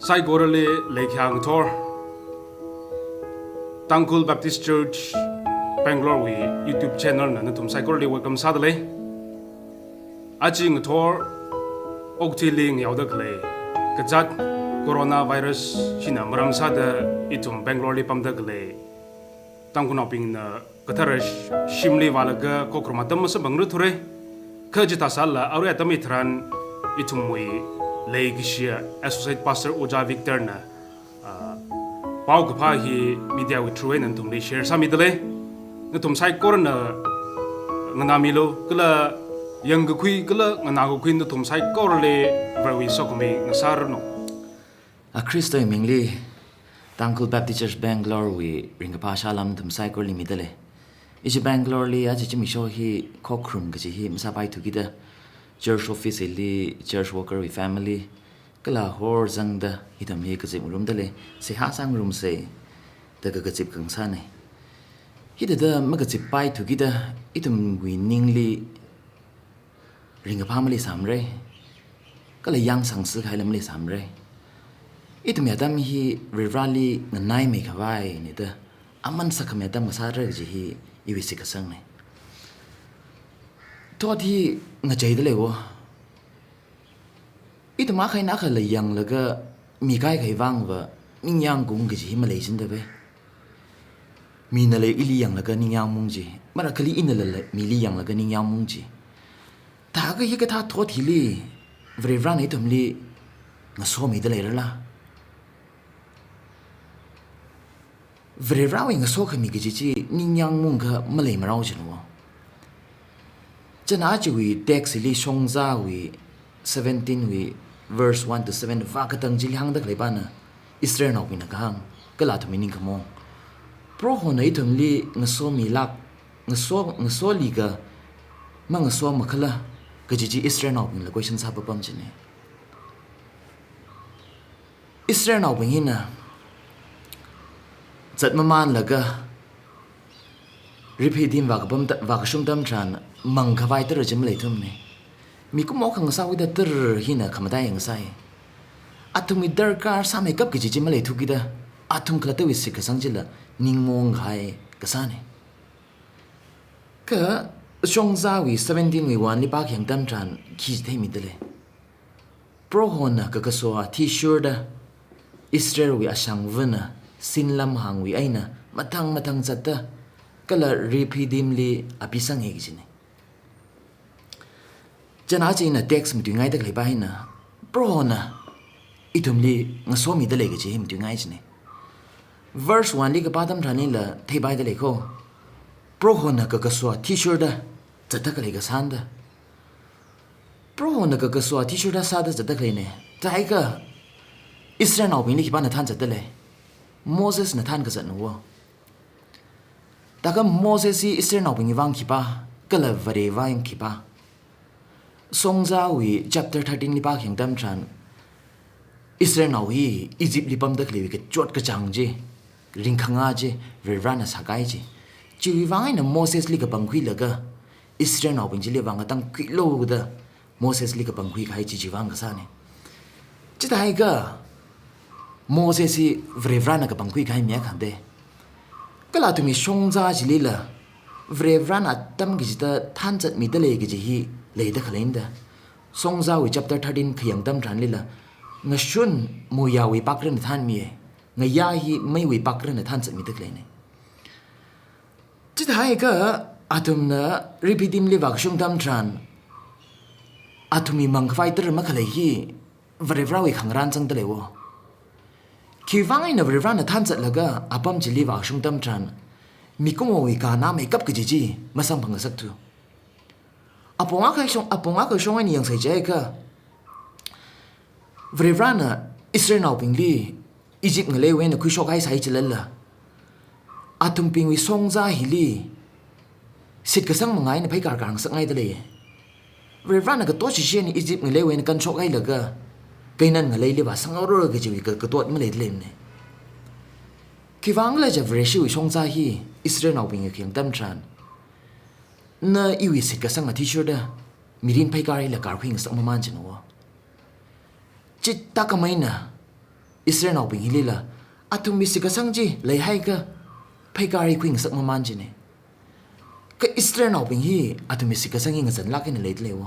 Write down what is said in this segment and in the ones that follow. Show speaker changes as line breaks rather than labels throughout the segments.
Sai Gorale Lake Hang Tor Tangkhul Baptist Church Bangalore we YouTube channel na tum Sai Gorale welcome sadale Ajing Tor Oktiling Yaudakle Kajat Coronavirus China Maram Sada Itum Bangalore Pamdakle Tangkunoping na Katarash Shimli Valaga Kokromatam Sabangruture Kajita Sala Aurea Tamitran Itumwe Legishia Associate Pastor Oja Victor na Pau Kapa hi media with True and Tum share Samidale Natum Sai Corona Nanamilo Kula Young Kui Kula Nanago Queen the Tum Sai Corle very Sokome Nasarno
A Christo Mingli Tangkhul Baptist Church Bangalore we ring a pashalam Tum Sai Corli Midale Is Bangalore li Ajimisho hi Kokrum Gaji Misabai together Church office li church worker with family kala hor zang da itam he kazip room dale se ha sang room se da ga kazip kang sa ne hida da magazip pai to gida itum winning li ring a family samre kala yang sang se khai lam le samre itum yadam hi rally nai me khawai ne da aman sakam yadam sa ra ji hi iwisi ka sang ne Todi ngajay dale wo. Ito makay nakalayang laga mikay kay vang ba ningyang kung gaji Malaysian dabe. Minalay iliyang laga ningyang mungji. Marakali inalala miliyang laga ningyang mungji. Taga higa ta tot hili. Vrevran itom li ngasomi dale rala. Vrevrawi ngaso kami gaji ningyang mungga Malay marao wo. Janaji we text li shongza we 17 we verse 1 to 7 vakatang jilhang da klebana Israel na wina kahang kala to meaning kamo pro hona itum li ngaso milak ngaso liga mangaso makala kajiji Israel na wina question sa papam jine Israel na wina zat maman laga repeating vakashum tam tran mangkawai ter jem leitum ne miku mo khang sa wida ter hina khamada yang sai atumi darkar sa makeup ki jim leitu gida atum klata wi sik sangjila ningmong ghai kasane ka shongza wi 17 wi wan li pa khyang tam tran ki thei mi dele pro hona ka kaso t-shirt Israel wi asang vana sinlam hang wi aina matang zata kala repeating li apisang he gine Janaji na text mi tungai tak lebai na pro na itum li ngasomi da lege je mi tungai jine verse 1 li ka padam thani la theibai da lekho pro na ka kaswa t-shirt da zata ka lega sanda pro na ka kaswa t-shirt da sada zata ka ne tai ka Israel na bin li ba na than zata le Moses na than ka zat no Daga Moses si Israel na bin wang kipa kala vare wang kipa Songza wi chapter 13 li pa khyang tam tran Israel na wi Egypt li pam dak lewi ke chot ka chang je ring khanga je rana sakai je chi wang na Moses li ka bangkhui laga Israel na bin jile wang tang kwi lo da Moses li ka bangkhui khai chi wang ka sa ne chi dai ga Moses si rana ka bangkhui khai mya khang de kala tumi shongza jilila rana tam gi ta than chat mi da le gi ji hi Leida kalenda Songza wi chapter 13 khayang dam than lila ngashun moya wi pakran than mi ngaya hi mai wi pakran than chat mi tak lene chit hai ka atum na repeatim li wak shung dam than atumi mang fighter makhalai hi vrevra wi khangran chang dalewo khiwangai na vrevra na than chat laga apam chili wak shung dam than mikumo wi ka na makeup ki ji masang phang sak tu aponga ka shong ani yang sai jai ka vrevana Israel na pingli Egypt ngale wen khu shok hai sai chilala atum pingwi songza hili sit ka sang mangai na phai kar sak ngai dale vrevana ka to chi ni Egypt ngale wen kan shok hai laga kainan ngale le ba sangoro ga ji ka tot ma le lem ne kiwang la ja vreshi wi songza hi Israel na ping kyang tam tran na iwi sit ka sang t-shirt da mirin phai kar la kar phing sak maman chino chit ta ka mai na Israel nào bình hi là atum mi sika sang ji lấy hai ka phai kari khuyên sak ma man ji ne cái Israel nào bình hi atum mi sika sang nga zan la cái này lấy lewo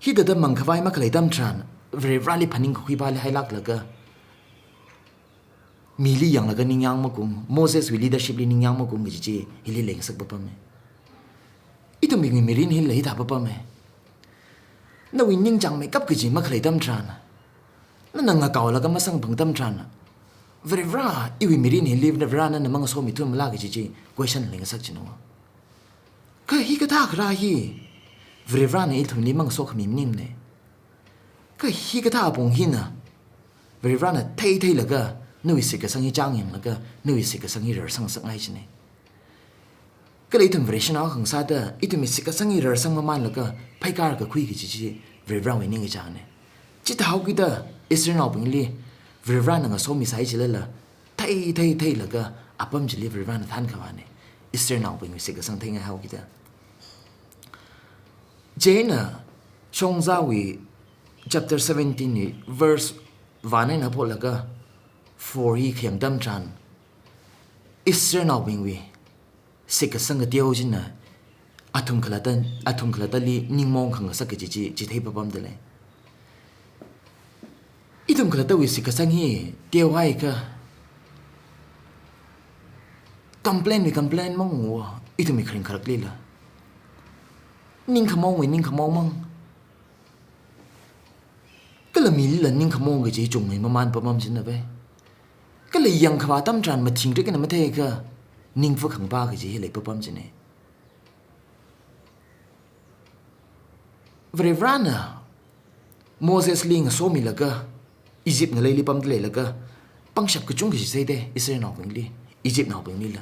hi da mang khawai ma khlai tam tran very rally phaning khui ba le hai lak la ka mili yang la ka ning yang ma kum Moses with leadership li ning yang ma kum ji hi li leng sak ba pa me itu mi mirin hi lấy da ba pa me na win ning chang me kap ki ji ma khlai tam tran na nga kaw la ka ma sang phang tam tran very ra iwi mirin hi live na vra na mang so mi thum la ki ji question leng sak chino ka hi ka tha khra hi very ra na il thum ni mang so khmi nim ne ka hi ka tha bong hi na very ra na thei thei la ka nui se ka sang hi chang yang la ka nui se ka sang hi rar sang sak ngai chine ka le thum very shna khang sa da itu mi se ka sang hi rar sang ma man la ka phai kar ka khui ki ji very ra wi ning gi chang ne chi ta hau ki da Israel nào bình li very ra na so mi sai chi la thei thei thei la ka apam ji li very ra na than ka wa ne Israel nào bình se ka sang thei nga hau ki da Jena Chongzawi chapter 17 ni verse vane na pol laga for hi khyam dam chan Israel nào bình wi sik sang tiao jin na athum khalata li ningmong khang sa ke ji thei papam de le itum khalata wi sik sang hi tiao hai ka complain mong wo itum mi khring kharak li la ning khamong mang cái là mi là ning khamong cái gì chung này mà man pa mam sin na ve cái là yang khwa tam tran mà thing cái này mà thế ka ning phu khang ba cái gì lại pa pam sin ne vrevana Moses ling so mi la ka Egypt na li pam le la ka pang shap cái chung cái gì sai de Israel nào bình li Egypt nào bình li la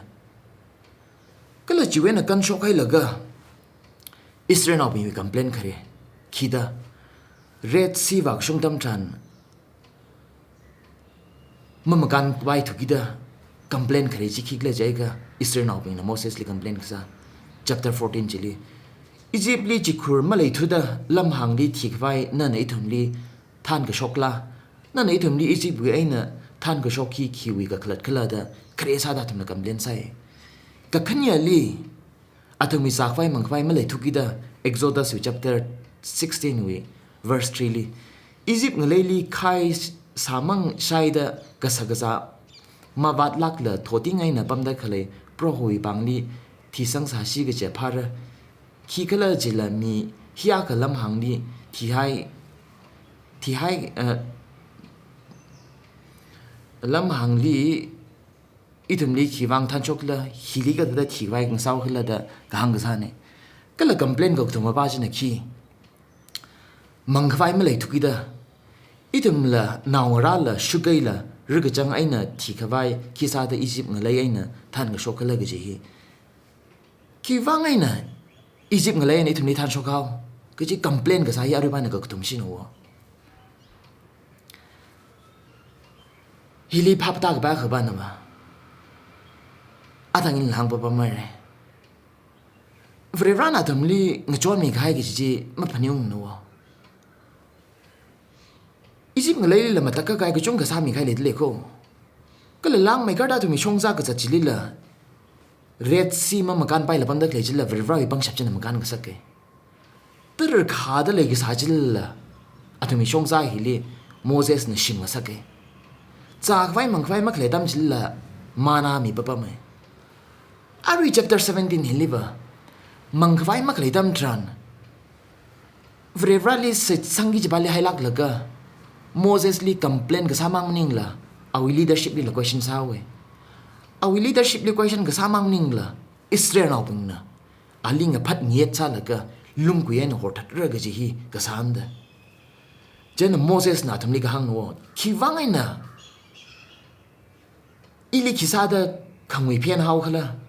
cái là chiwe na kan shok hai la ka Israel nào bị complain khare khida Red Sea vak shung tam tran mamakan bai thukida complain khare chi khikle jaiga Israel nào bị na Moses li complain ksa chapter 14 chili Egypt li chi khur ma lei thuda lam hang li thik vai na nei thum li than ka shokla na nei thum li Egypt wi aina than ka shokhi khiwi ka khlat khala da khre sa da thum na complain sai ka khanya li Atumi sakfai mangfai ma lei thukida Exodus chapter 16 wi verse 3 li Egypt ngalei li khai samang shaida kasagaza mabat lak la thoti ngai na pamda khale pro hoi bangli thi sang sa shi ge che phar khi kala jila mi hiya kalam hangli thi hai lam hangli itum li khiwang than chok la hili ga da thiwai ng sau khila da gang ga sa ne kala complain go thuma ba jina khi mangkhwai ma lei thuki da itum la nawra la shugai la riga chang aina thikhawai khi sa da Egypt ng lai aina than ga shok la ga ji khiwang aina Egypt ng lai ne thum ni than shok hau ke ji complain ga sa ya ru ba na ga thum sin wo hili phap ta ga ba kha ba na ma atangin lang pa mare vrevana tamli ngchon mi khai gi ji ma phaniung no Egypt ngalai la mataka kai ga chung ga sa mi khai le ko kala lang mai ga da tu mi shongza ga chili la Red Sea ma makan pai la pandak le jilla vrevra wi bang shap chen makan ga sakke tar kha da le gi sa jilla atumi shongza hi le Moses na shim ga sakke cha khwai mang khwai mak le tam jilla mana mi papa mai Ari chapter 17 hiliva mangkhwai mak leitam tran vrevali se sangi jbali hailak laga Moses li complain ga samang ning la awi leadership li question sawe awi leadership li question ga samang ning la Israel na pung na alinga phat ngiet cha laga lungkuyen horthat ra ga ji hi ga sanda jen Moses na thamli ga hang wo khiwangai na ili khisada khangwi phian hau khala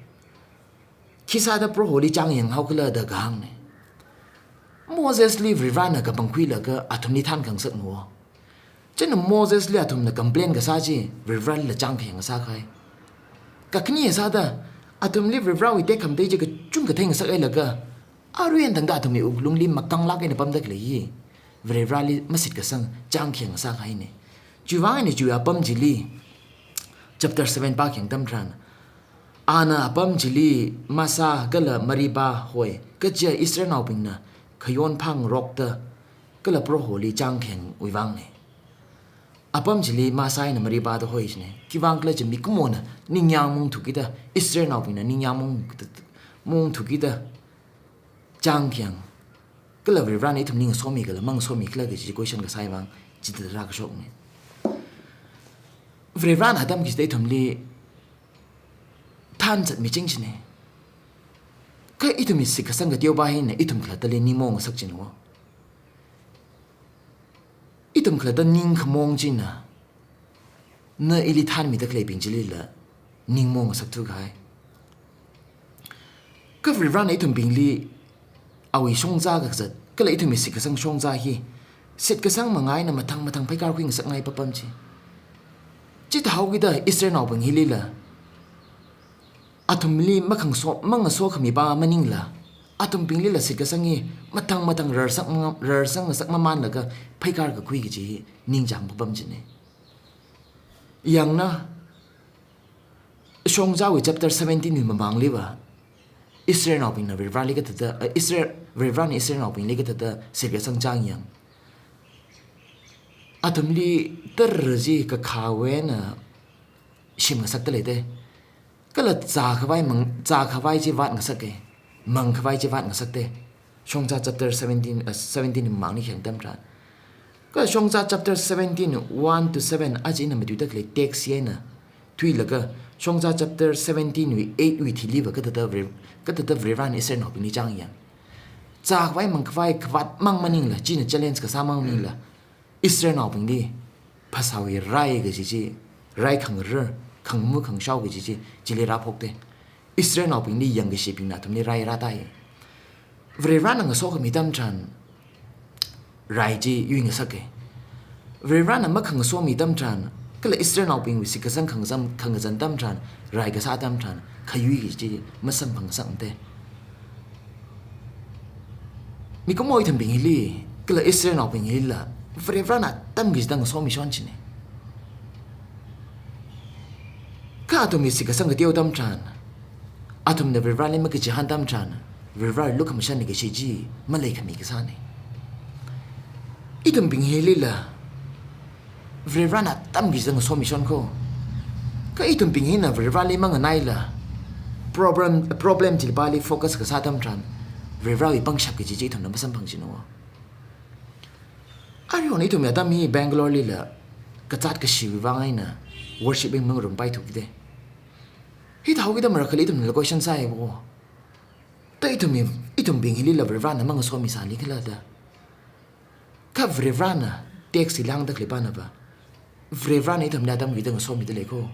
Kisada pro holi chang yang hau kala da gang ne Moses li vrivana ka bangkhui la ka athum ni than khang sak mo chen Moses li athum na complain ga sa ji vrivral la chang khang sa khai ka khni sa da athum li vrivra wi te kham te ji ka chung ka theng sak ai la ka aruen dang da athum ni uglung li makang lak ai na pam dak le yi vrivral li masit ka sang chang khang sa khai ne chú vang này chú apam jili chapter 7 pa kyang tam tran ana apam jili masa gala mariba hoi ka je Israel naw ping na khayon phang rok ta kala pro holy chang khen uiwang ne apam jili masa na mariba da hoi ne kiwang kla je mikmona ningyang mung thukida Israel naw ping na ningyang mung thukida chang khyang kala viran itum ning somi kala mang somi kla ge question ka sai wang chit ra ka shok ne viran adam ki stay thumli than chat mi ching chine ka itum is ka sang ga tio ba hin ne itum khla ta le ni mong sak chin wo itum khla ta ning khmong chin na ili than mi ta kle ping chili la ning mong sak tu kai ka viran itum ping li awi shong za ga zat kala itum is ka sang shong za hi sit ka sang mangai na mathang phai kar khing sak ngai papam chi chi ta hau gi da Israel naw bang hi li la atum li makhang so mang so khami ba maning la atum ping li la sit ka sangi mathang rar sang sak ma man la ka phai kar ka khui gi chi ning jang papam chi ne yang na shong za wi chapter 17 ni mamang li ba Israel naw ping na viran li ka ta Israel naw ping li ka ta sit ka sang jang yang atum li tar ji ka khawe na shim nga sak ta le te kala cha khawai ji wat nga sak ke mang khawai ji wat nga sak te shong cha chapter 17 mang ni khang tam ran ka shong cha chapter 17 1 to 7 aji na medu tak le text ye na thui la ka shong cha chapter 17 wi 8 wi thi li ba ka ta ran Israel no ni chang yang cha khawai mang khawai khwat mang maning la ji na challenge ka sa mang ni la Israel naw ping di phasawi rai ge ji rai khang khang mu khang shau ge ji le ra phok te Israel naw ping di yang ge shiping na thum ni rai ra tai vre ran nga so mi tam tran rai ji yu nga sak ke vre ran ma khang so mi tam tran kala Israel naw ping wi sik sang khang zan tam tran rai ga sa tam tran khayu ge ji ma sam phang sang te mi ko moi tham ping hi li kala Israel naw ping hi la Vrevana tam gis dang so mi shon chine ka atum mi sik sang ga tio tam tran atum ne vrevani ma ki han tam tran vrevar luk am shan ni ge shi ji ma le khami ke sa ne itum bing hele la vrevana tam gis dang so mi shon ko ka itum bing hina vrevali ma nga nai la problem til bali focus ka sa tam tran vrevar i pang shap ke ji thum na basam phang chino ari on itu meta mi Bangalore li la kachat ka shiwi wangai na worshiping mang rum pai thuk de hi thau gi da mar khali tum location sai bo ta itum bing hili la vrana mang so mi sali khala da ka vrana taxi lang da klipa na ba vrana itum na dam gi da so mi de le ko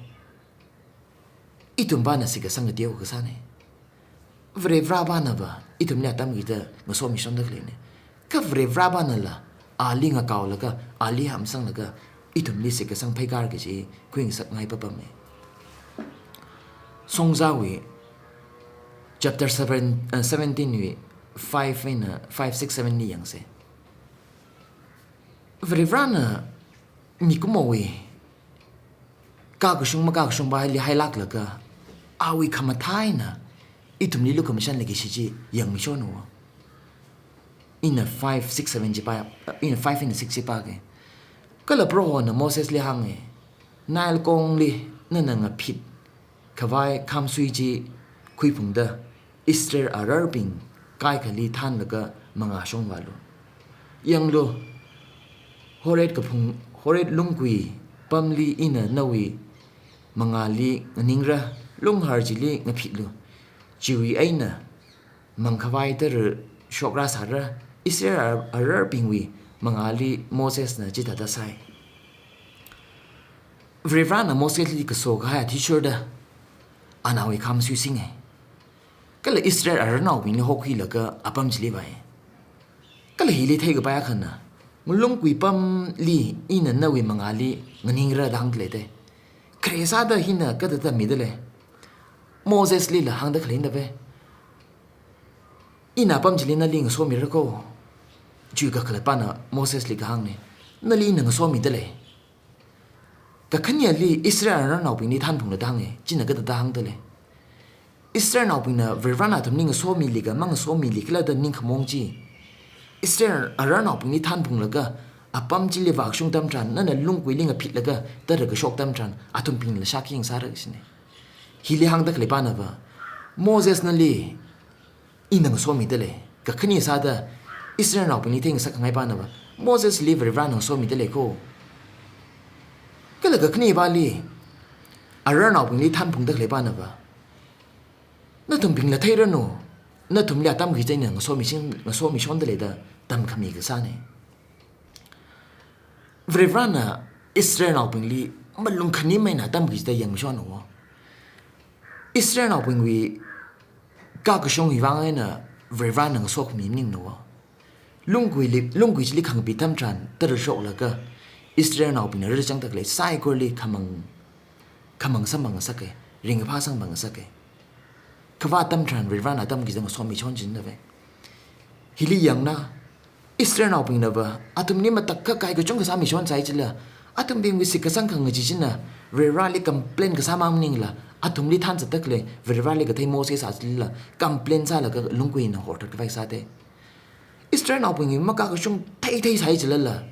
itum ba na sika sang de ka sa ne vrevra ba na ba itum na dam gi da so mi shon da kle ne ka vrevra ba na la ali nga kaw la ka ali ham sang la ka itum li se ka sang phai kar ke ji kwing sak ngai pa me song za wi chapter 17 wi 5 6 7 ni yang se vrana mi ko mo wi ka ku shung ma ka shung ba li hai lak la ka awi khama thai na itum li lu commission le ke shi ji yang mi shon wo in a 5 6 7 jipa in a 5 in a 6 jipa ke kala pro na Moses li hang e nail kong li na nga phit khawai kham sui ji khui phung da Israel arar ping kai khali than laga manga shong walu yang lo horet ka phung horet lungkui pamli ina nawi manga li ningra lung har ji li nga phit lu chiwi aina mang khawai ter shokra sara Israel arar pingwi mangali Moses na jita da sai vrevana Moses li ka so ga thi shurda anawi kham su singe kala Israel arar naw ping li hokhi la ka apam jili bai kala hi li thai ga ba khana mulung kui pam li ina nawi mangali nganing ra dang le te kresa da hina ka da mi de le Moses li la hang da khlin da be ina pam jili na ling so mi ra ko ju ka khala pa na Moses li ka hang ne na li na so mi de le cái khăn nhà li Israel nó nào bình đi than phùng là đang ấy chỉ là cái ta hang tớiเลยIsrael nào bình là về vana thầm ninh số mili cái mang số mili cái là đơn ninh khmong chi Israel ở nào bình đi than phùng là cái apam chỉ le vạc sung tâm tràn nên là lung quỷ linh phít là cái ta được cái shock tâm tràn atom pin là shaki yang sara cái này hili hang ta klepa na va Moses na li inang số mi tớiเลยcái khăn nhà sao đó Israel nào bình đi theng sắc ngay pa na va Moses li về vana số mi tớiเลยcô cái là cái này ba li ở nào bình đi than phùng ta klepa na va nó thùng bình là thấy rồi nô nó thùng là tâm cái gì này số mi xong tới đây tâm khami cái sao này về vana Israel nào bình li mà lung khani mai na tâm cái gì yang xong nô Israel nào bình vì các cái sông vang ấy na về vana số mi ning nô lung quỷ chỉ khang bị tâm tràn tới rồi là cái Israel nào bình là chẳng được lấy sai qua li kamang sang bằng sắc cái ring phá sang bằng sắc cái khva tâm tràn về vana tâm cái gì mà số mi chọn chính là vậy hili yang na Israel nào bình là vậy atum ni mà tất cả cái trong cái sao mi chọn sai chính là atum bình vì sự cái sang khang người chính là về rally complain cái sao mà ning là atum li than tấtเลยvề rally cái thấy Moses sao chính là complain sao là cái lung quỷ nó hot cái vậy sao thế Israel nào bình mà các cái trong thấy sai chính là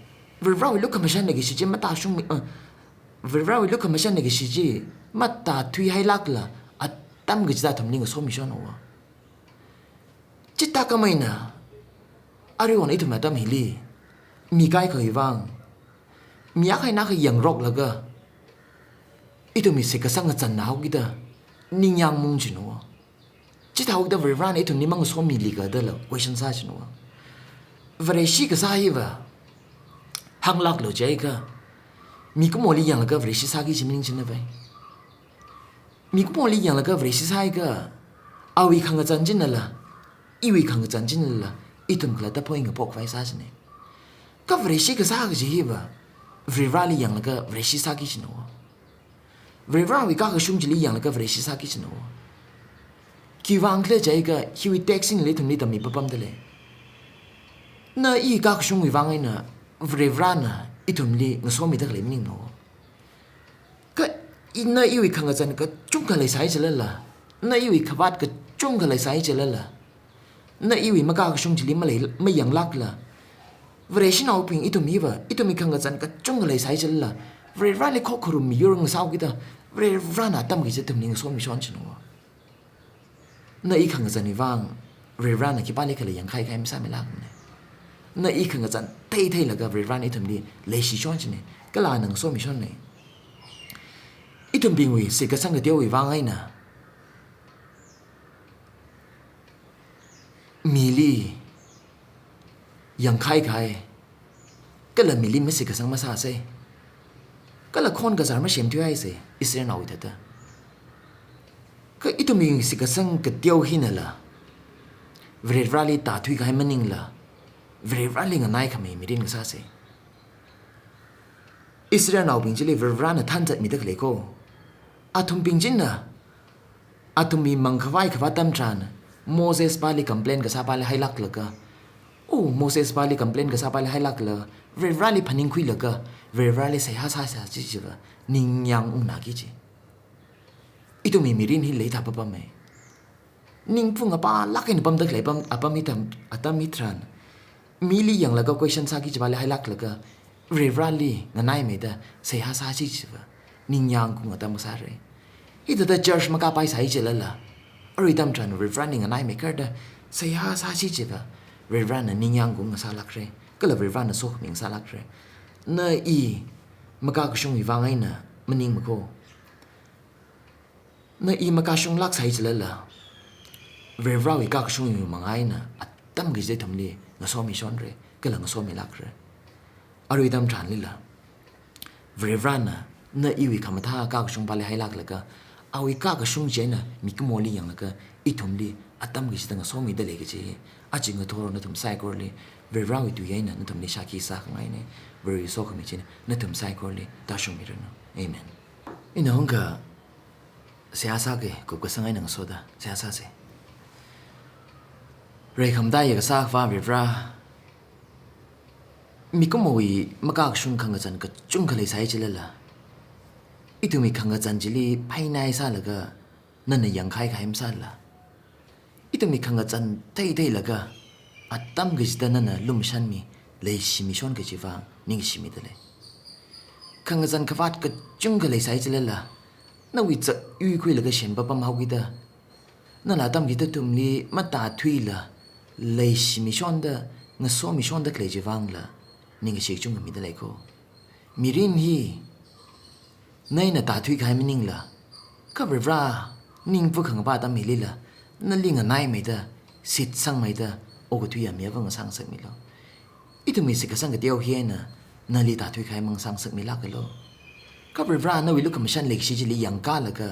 về rally lúc mà xem này cái gì mà ta trong về rally lúc mà xem này cái gì mà ta thui hay lắc là tâm cái gì ta thầm ninh số mi chọn nó chỉ ta cái mấy nè ai còn ấy thì mà tâm hili mi cái khởi vang mi ác hay nát hay yang rock là cái itu mi sẽ cái sang cái chân nào kita ninh yang mong chỉ nó chỉ thao kita về ran ấy thì nimang số mi lì cái đó là question sa chỉ nó về shi cái sai vậy hang lắc lo chơi cái mi cũng muốn li yang là cái về shi sa cái chỉ mình chính là vậy mi cũng muốn li yang là cái về shi sai cái awi khang cái chân chính là iwi khang cái chân chính là itum cái ta point cái bọc vai sa này cái về shi cái sa cái gì vậy về rally yang là cái về shi sa cái chỉ nó về rally các cái sung chỉ li yang là cái về shi sa cái chỉ nó kỳ vọng cái chơi cái khi taxi này thằng này tầm mi bấm tớiเลยna i các cái sung vang ấy nè về rally itum li ngô số mi tới lấy mình nó cái na iwi khang cái chân cái chung cái lấy sai chỉ là na iwi khvat cái chung cái lấy sai chỉ là na iwi mà các cái sung chỉ li mà lấy mà yang lắc là về xin nào pin itum mi vậy itum mi khang cái chân cái chung cái lấy sai chỉ là về rally khó khổ mi yêu sao kita về rally tâm cái gì tụi mình số mi chọn chỉ nó na i khang cái chân vang về rally cái bạn cái yang khai khai sao mới lắc này na i khang cái chân thấy là cái về rally itum đi lấy si chọn chỉ này cái là năng số mi chọn này itum bình vì sự cái sang cái tiêu vang ấy nè mili yang khai cái là mili mới sự cái sang mà sao thế cái là con cái gì mà xem theo ai thế Israel nào vậy ta cái itum bình sự cái sang cái tiêu hi nè là về rally ta thui cái mà ning là về rally cái này cái mình cái sao thế Israel nào bình chỉ là về rally than chặt mình được lấy cô atum bình chính nè atum mi mang khvai tâm tràn Moses bali complain cái sao bali hay lắc là cái Moses bali complain cái sao bali hay lắc là về rally paning khui là cái về rally say ha sa chỉ vậy ning yang na cái gì itu mi mirin hi lấy tháp bấm mày ning phung apa lắc cái bấm được lấy bấm apa mi tham atam mi tran mili yang là cái question sa cái bali hay lắc là cái về rally ngày nay mày ta say ha sa chỉ vậy ning yang cũng atam sa rồi itu ta church mà cái bài sai chỉ là rồi tâm trạng về running anh ấy cái đó say ha sa chỉ vậy về run là ning yang cũng sa lắc rồi cái là về run là số mình sa lắc rồi nơi y mà cái sung bị vang ấy nè mình ning mà cô nơi y mà cái sung lắc sai chỉ là về run cái sung bị mang ấy nè tâm cái gì thầm đi nó số mình chọn rồi cái là nó số mình lắc rồi rồi tâm trạng là về run à nơi y bị cầm tha cái sung bali hay lắc là cái awi ka ka shung je na mi ka moli yang la ka itum li atam gi sitang so mi de le ge a jing thoro na tum sai ko le ve ra wi tu ye na tum le sha ki sa ngai ne very so ko mi chin na tum sai ko le ta shung mi no amen ina hong ka sia sa ge ko ko sangai nang so da sia sa se re kham da ye ka sa fa ve ra mi ka moi ma ka shung khang ga chan ka chung ka le sai che la itu mi khanga janjili phainai sa laga nana yang khai khai msa la itu mi khanga jan thei thei laga atam gijda nana lumshan mi le shimi shon ke jiwa ning shimi dale khanga jan khawat ka chunga le sai chile la na wi cha yu khoi laga shen ba pam haugi da na la tam gi ta tumli mata thui la le shimi shon da nga so mi shon da kle jiwang la ning shi chunga mi dale ko mirin hi nay na ta thui khai mi ning la ka bra ning pu khang ba ta mi li la na ling a nai mai da sit sang mai da o ko thui a me wang sang sak mi lo itu mi se ka sang ka teo hi na li ta thui khai mang sang sak mi la ka lo ka bra na wi lu kam shan le shi ji li yang ka la ka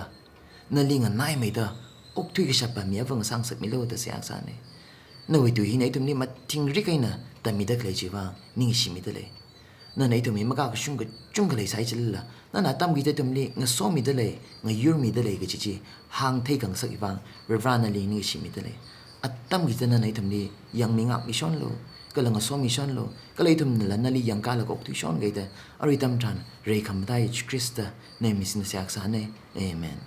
na ling a nai mai da ok thui ka sha pa me wang sang sak mi lo da se ak sa ne na wi tu hi nei tum ni ma ting ri kai na ta mi da klai ji wa ning shi mi da le na nei tu mi ma ka shung ka chung ka le sai chil la na tam gi te tum li nga so mi da le nga yur mi da le ga chi hang thei kang sak wang ra na li ni shi mi da le at tam gi te na nei tum li yang mi ngak mi shon lo ka la nga so mi shon lo ka le tum la na li yang ka la ko tu shon ga da ari tam tran re kham dai krista ne mi sin sak sa ne amen